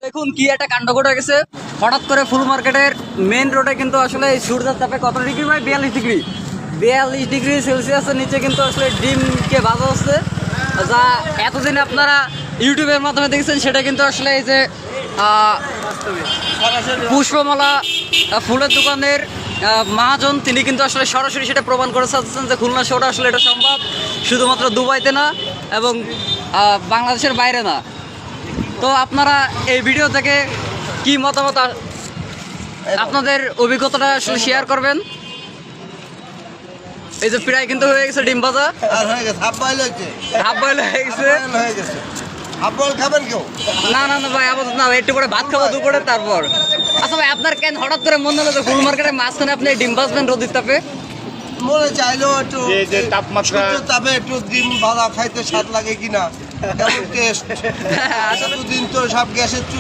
দেখুন কি একটা কাণ্ড ঘটে গেছে। হঠাৎ করে ফুল মার্কেটের মেন রোডে কিন্তু আসলে এই সূর্যের তাপে কত ডিগ্রি ভাই? 42 ডিগ্রি। 42 ডিগ্রি সেলসিয়াসের নিচে কিন্তু আসলে ডিমকে ভাজা হচ্ছে, যা এতদিন আপনারা ইউটিউবের মাধ্যমে দেখেছেন সেটা কিন্তু আসলে এই যে পুষ্পমালা ফুলের দোকানের মহাজন তিনি কিন্তু আসলে সরাসরি সেটা প্রমাণ করে চাচ্ছেন যে খুলনা শহরে আসলে এটা সম্ভব, শুধুমাত্র দুবাইতে না এবং বাংলাদেশের বাইরে না। তো আপনারা এই ভিডিও থেকে কি মতামত, আপনাদের অভিজ্ঞতাটা আসলে শেয়ার করবেন। এই যে প্রায় কিন্তু হয়ে গেছে ডিম ভাজা, হাফ বয়েল হয়ে গেছে। না না না ভাই, আপাতত না, একটু করে ভাত খাবো দুপুরে তারপর। আচ্ছা ভাই, আপনার কেন হঠাৎ করে মনে হলো যে ফুল মার্কেটের মাঝখানে আপনি ডিম ভাজবেন রোদের তাপে? মনে চাইলো একটু যে তাপমাত্রা তাপে একটু ডিম ভাজা খাইতে স্বাদ লাগে কিনা, কেমন টেস্ট। এতদিন তো সব গ্যাসের চুলা